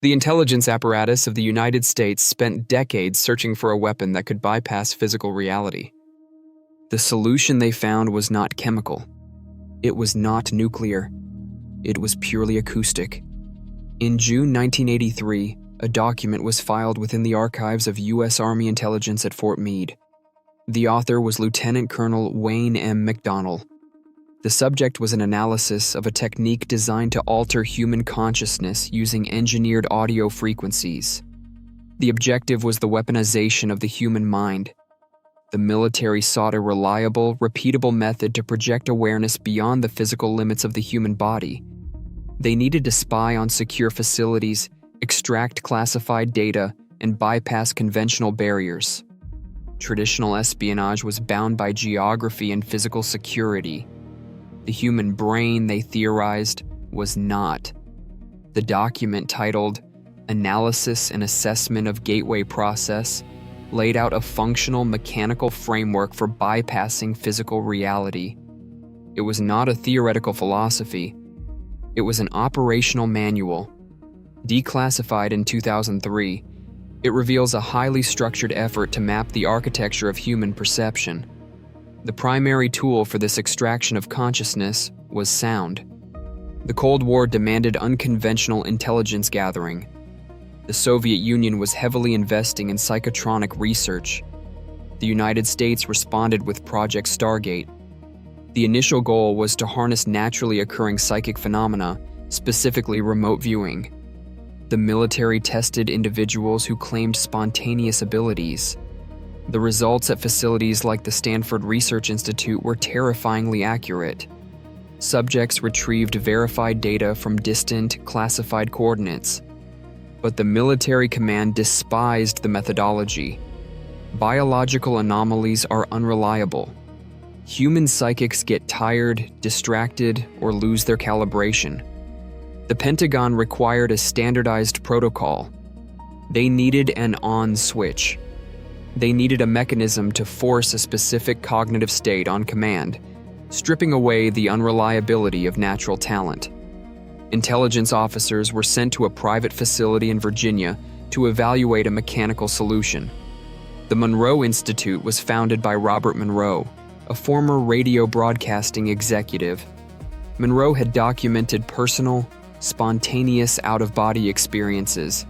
The intelligence apparatus of the United States spent decades searching for a weapon that could bypass physical reality. The solution they found was not chemical. It was not nuclear. It was purely acoustic. In June 1983, a document was filed within the archives of U.S. Army intelligence at Fort Meade. The author was Lieutenant Colonel Wayne M. McDonnell. The subject was an analysis of a technique designed to alter human consciousness using engineered audio frequencies. The objective was the weaponization of the human mind. The military sought a reliable, repeatable method to project awareness beyond the physical limits of the human body. They needed to spy on secure facilities, extract classified data, and bypass conventional barriers. Traditional espionage was bound by geography and physical security. The human brain, they theorized, was not. The document, titled Analysis and Assessment of Gateway Process, laid out a functional mechanical framework for bypassing physical reality. It was not a theoretical philosophy. It was an operational manual. Declassified in 2003, it reveals a highly structured effort to map the architecture of human perception. The primary tool for this extraction of consciousness was sound. The Cold War demanded unconventional intelligence gathering. The Soviet Union was heavily investing in psychotronic research. The United States responded with Project Stargate. The initial goal was to harness naturally occurring psychic phenomena, specifically remote viewing. The military tested individuals who claimed spontaneous abilities. The results at facilities like the Stanford Research Institute were terrifyingly accurate. Subjects retrieved verified data from distant, classified coordinates. But the military command despised the methodology. Biological anomalies are unreliable. Human psychics get tired, distracted, or lose their calibration. The Pentagon required a standardized protocol. They needed an on switch. They needed a mechanism to force a specific cognitive state on command, stripping away the unreliability of natural talent. Intelligence officers were sent to a private facility in Virginia to evaluate a mechanical solution. The Monroe Institute was founded by Robert Monroe, a former radio broadcasting executive. Monroe had documented personal, spontaneous out-of-body experiences.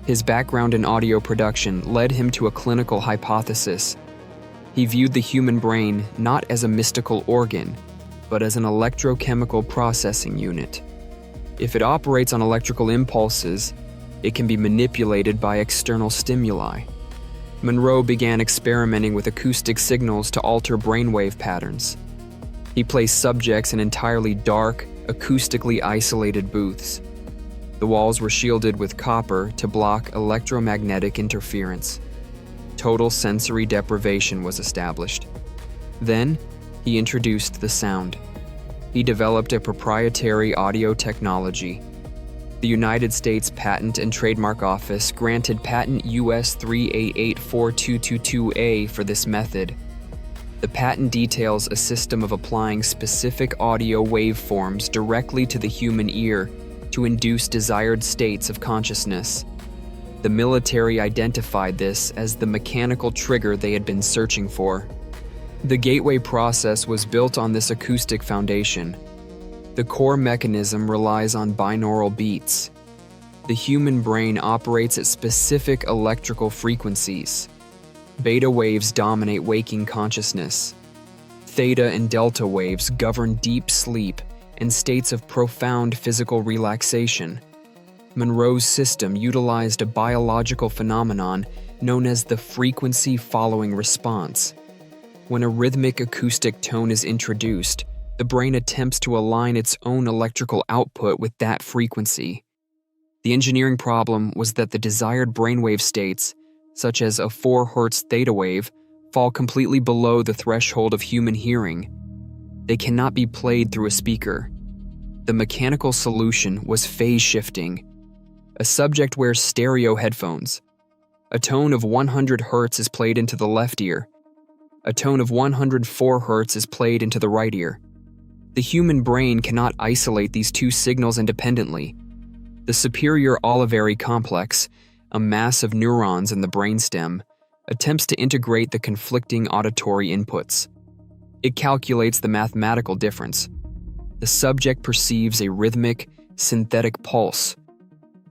His background in audio production led him to a clinical hypothesis. He viewed the human brain not as a mystical organ, but as an electrochemical processing unit. If it operates on electrical impulses, it can be manipulated by external stimuli. Monroe began experimenting with acoustic signals to alter brainwave patterns. He placed subjects in entirely dark, acoustically isolated booths. The walls were shielded with copper to block electromagnetic interference. Total sensory deprivation was established. Then, he introduced the sound. He developed a proprietary audio technology. The United States Patent and Trademark Office granted patent US 3884222A for this method. The patent details a system of applying specific audio waveforms directly to the human ear to induce desired states of consciousness. The military identified this as the mechanical trigger they had been searching for. The gateway process was built on this acoustic foundation. The core mechanism relies on binaural beats. The human brain operates at specific electrical frequencies. Beta waves dominate waking consciousness. Theta and delta waves govern deep sleep and states of profound physical relaxation. Monroe's system utilized a biological phenomenon known as the frequency-following response. When a rhythmic acoustic tone is introduced, the brain attempts to align its own electrical output with that frequency. The engineering problem was that the desired brainwave states, such as a 4 Hz theta wave, fall completely below the threshold of human hearing. They cannot be played through a speaker. The mechanical solution was phase shifting. A subject wears stereo headphones. A tone of 100 Hz is played into the left ear. A tone of 104 Hz is played into the right ear. The human brain cannot isolate these two signals independently. The superior olivary complex, a mass of neurons in the brainstem, attempts to integrate the conflicting auditory inputs. It calculates the mathematical difference. The subject perceives a rhythmic, synthetic pulse.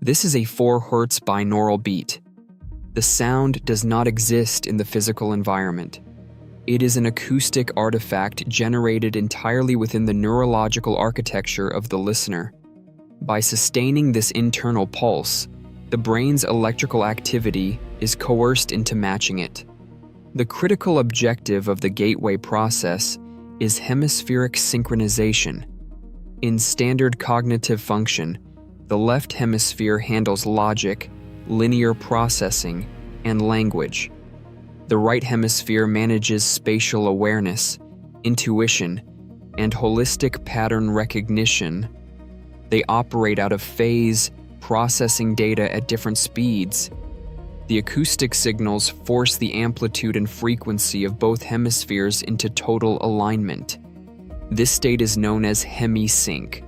This is a 4 Hz binaural beat. The sound does not exist in the physical environment. It is an acoustic artifact generated entirely within the neurological architecture of the listener. By sustaining this internal pulse, the brain's electrical activity is coerced into matching it. The critical objective of the gateway process is hemispheric synchronization. In standard cognitive function, the left hemisphere handles logic, linear processing, and language. The right hemisphere manages spatial awareness, intuition, and holistic pattern recognition. They operate out of phase, processing data at different speeds. The acoustic signals force the amplitude and frequency of both hemispheres into total alignment. This state is known as Hemi-Sync.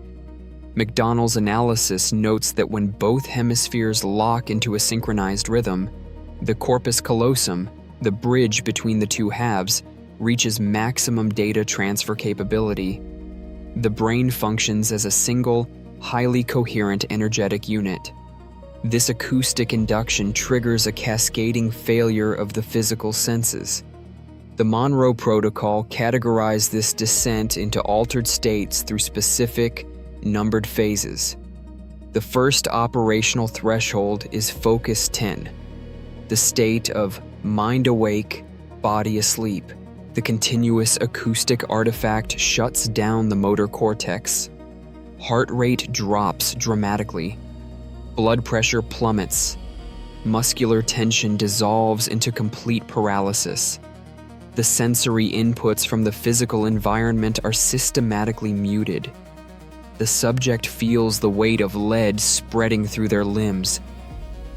McDonald's analysis notes that when both hemispheres lock into a synchronized rhythm, the corpus callosum, the bridge between the two halves, reaches maximum data transfer capability. The brain functions as a single, highly coherent energetic unit. This acoustic induction triggers a cascading failure of the physical senses. The Monroe protocol categorized this descent into altered states through specific, numbered phases. The first operational threshold is Focus 10, the state of mind awake, body asleep. The continuous acoustic artifact shuts down the motor cortex. Heart rate drops dramatically. Blood pressure plummets. Muscular tension dissolves into complete paralysis. The sensory inputs from the physical environment are systematically muted. The subject feels the weight of lead spreading through their limbs.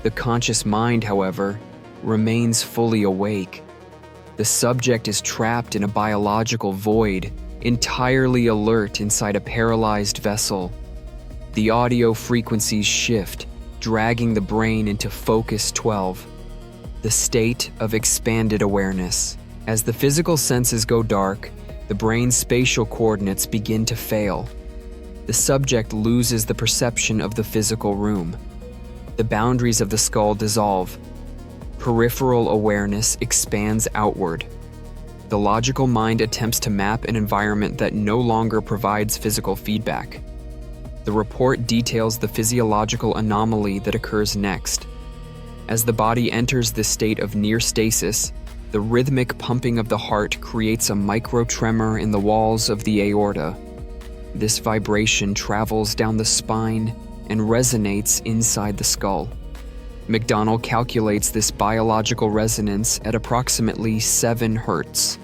The conscious mind, however, remains fully awake. The subject is trapped in a biological void, entirely alert inside a paralyzed vessel. The audio frequencies shift, dragging the brain into Focus 12, the state of expanded awareness. As the physical senses go dark, the brain's spatial coordinates begin to fail. The subject loses the perception of the physical room. The boundaries of the skull dissolve. Peripheral awareness expands outward. The logical mind attempts to map an environment that no longer provides physical feedback. The report details the physiological anomaly that occurs next. As the body enters this state of near stasis, the rhythmic pumping of the heart creates a micro-tremor in the walls of the aorta. This vibration travels down the spine and resonates inside the skull. McDonald calculates this biological resonance at approximately 7 Hz.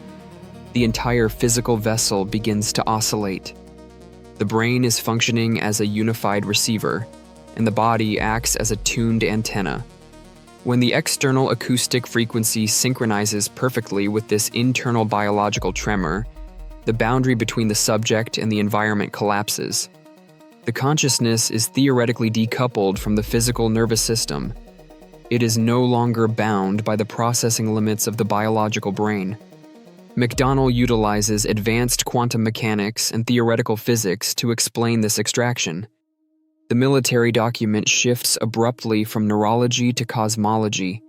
The entire physical vessel begins to oscillate. The brain is functioning as a unified receiver, and the body acts as a tuned antenna. When the external acoustic frequency synchronizes perfectly with this internal biological tremor, the boundary between the subject and the environment collapses. The consciousness is theoretically decoupled from the physical nervous system. It is no longer bound by the processing limits of the biological brain. McDonald utilizes advanced quantum mechanics and theoretical physics to explain this extraction. The military document shifts abruptly from neurology to cosmology.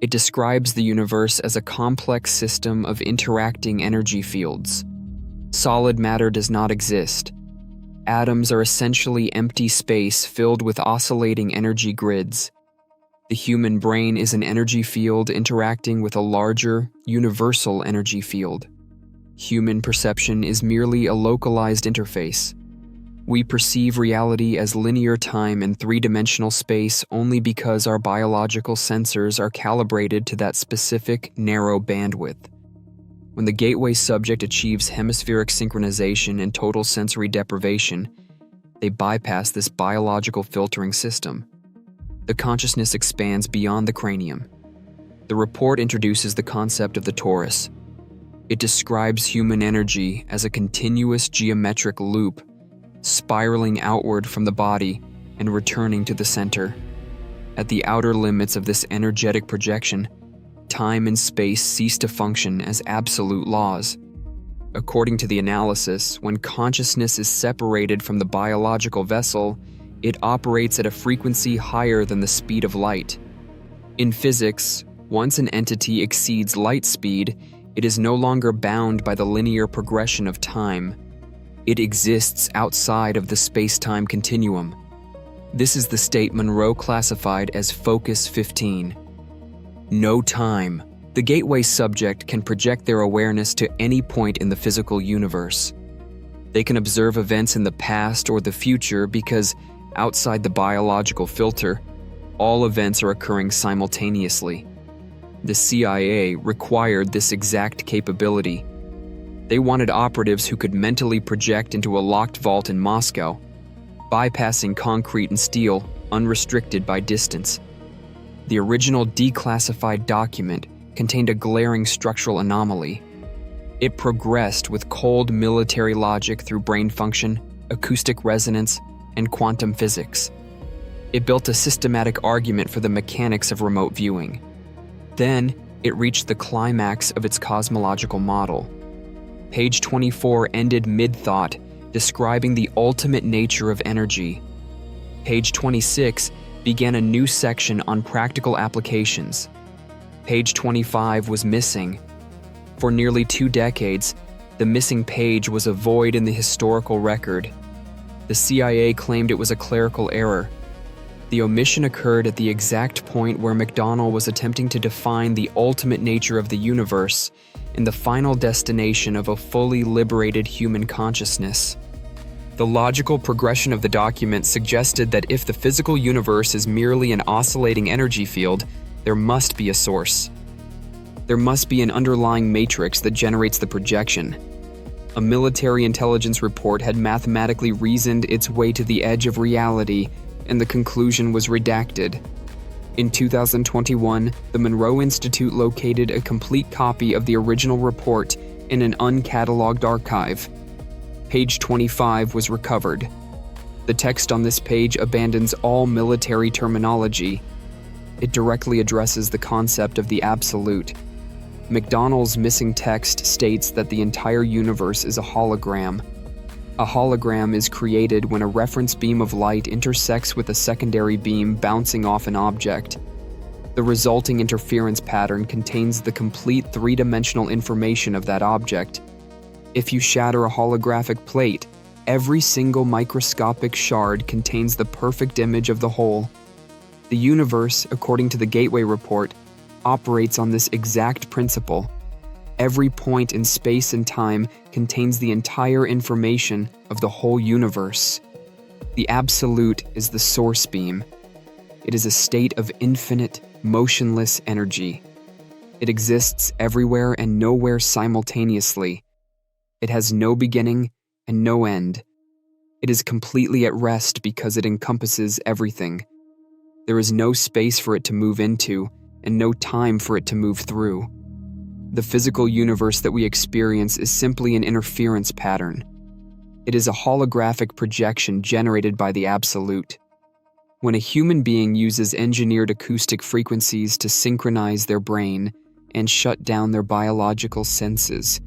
It describes the universe as a complex system of interacting energy fields. Solid matter does not exist. Atoms are essentially empty space filled with oscillating energy grids. The human brain is an energy field interacting with a larger, universal energy field. Human perception is merely a localized interface. We perceive reality as linear time and three-dimensional space only because our biological sensors are calibrated to that specific, narrow bandwidth. When the gateway subject achieves hemispheric synchronization and total sensory deprivation, they bypass this biological filtering system. The consciousness expands beyond the cranium. The report introduces the concept of the torus. It describes human energy as a continuous geometric loop, spiraling outward from the body and returning to the center. At the outer limits of this energetic projection, time and space cease to function as absolute laws. According to the analysis, when consciousness is separated from the biological vessel, it operates at a frequency higher than the speed of light. In physics, once an entity exceeds light speed, it is no longer bound by the linear progression of time. It exists outside of the space-time continuum. This is the state Monroe classified as Focus 15. No time. The gateway subject can project their awareness to any point in the physical universe. They can observe events in the past or the future because, outside the biological filter, all events are occurring simultaneously. The CIA required this exact capability. They wanted operatives who could mentally project into a locked vault in Moscow, bypassing concrete and steel, unrestricted by distance. The original declassified document contained a glaring structural anomaly. It progressed with cold military logic through brain function, acoustic resonance, and quantum physics. It built a systematic argument for the mechanics of remote viewing. Then, it reached the climax of its cosmological model. Page 24 ended mid-thought, describing the ultimate nature of energy. Page 26 began a new section on practical applications. Page 25 was missing. For nearly 2 decades, the missing page was a void in the historical record. The CIA claimed it was a clerical error. The omission occurred at the exact point where McDonnell was attempting to define the ultimate nature of the universe and the final destination of a fully liberated human consciousness. The logical progression of the document suggested that if the physical universe is merely an oscillating energy field, there must be a source. There must be an underlying matrix that generates the projection. A military intelligence report had mathematically reasoned its way to the edge of reality, and the conclusion was redacted. In 2021, the Monroe Institute located a complete copy of the original report in an uncatalogued archive. Page 25 was recovered. The text on this page abandons all military terminology. It directly addresses the concept of the absolute. McDonnell's missing text states that the entire universe is a hologram. A hologram is created when a reference beam of light intersects with a secondary beam bouncing off an object. The resulting interference pattern contains the complete three-dimensional information of that object. If you shatter a holographic plate, every single microscopic shard contains the perfect image of the whole. The universe, according to the Gateway Report, operates on this exact principle. Every point in space and time contains the entire information of the whole universe. The absolute is the source beam. It is a state of infinite, motionless energy. It exists everywhere and nowhere simultaneously. It has no beginning and no end. It is completely at rest because it encompasses everything. There is no space for it to move into, and no time for it to move through. The physical universe that we experience is simply an interference pattern. It is a holographic projection generated by the absolute. When a human being uses engineered acoustic frequencies to synchronize their brain and shut down their biological senses,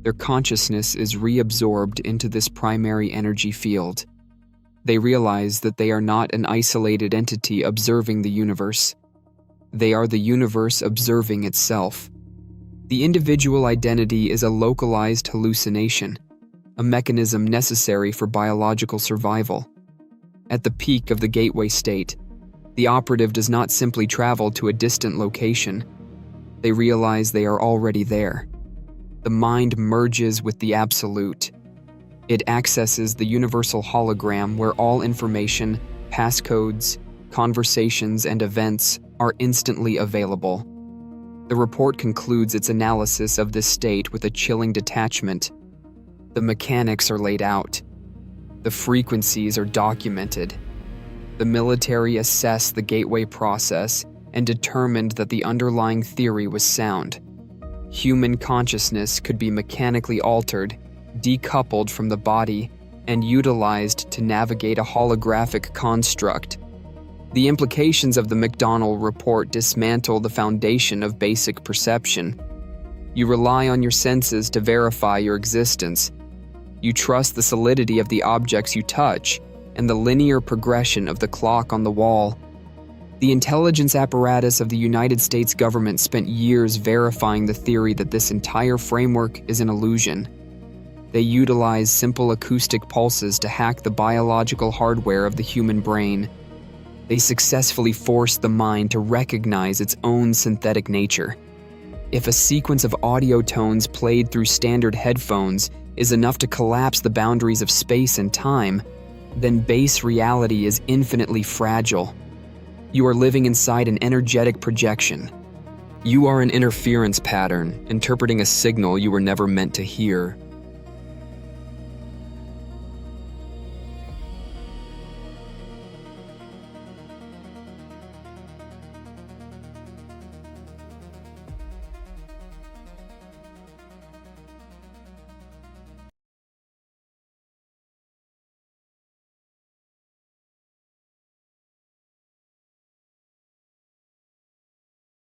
their consciousness is reabsorbed into this primary energy field. They realize that they are not an isolated entity observing the universe. They are the universe observing itself. The individual identity is a localized hallucination, a mechanism necessary for biological survival. At the peak of the gateway state, the operative does not simply travel to a distant location. They realize they are already there. The mind merges with the absolute. It accesses the universal hologram where all information, passcodes, conversations, and events are instantly available. The report concludes its analysis of this state with a chilling detachment. The mechanics are laid out. The frequencies are documented. The military assessed the gateway process and determined that the underlying theory was sound. Human consciousness could be mechanically altered, decoupled from the body, and utilized to navigate a holographic construct. The implications of the McDonnell report dismantle the foundation of basic perception. You rely on your senses to verify your existence. You trust the solidity of the objects you touch and the linear progression of the clock on the wall. The intelligence apparatus of the United States government spent years verifying the theory that this entire framework is an illusion. They utilize simple acoustic pulses to hack the biological hardware of the human brain. They successfully force the mind to recognize its own synthetic nature. If a sequence of audio tones played through standard headphones is enough to collapse the boundaries of space and time, then base reality is infinitely fragile. You are living inside an energetic projection. You are an interference pattern, interpreting a signal you were never meant to hear.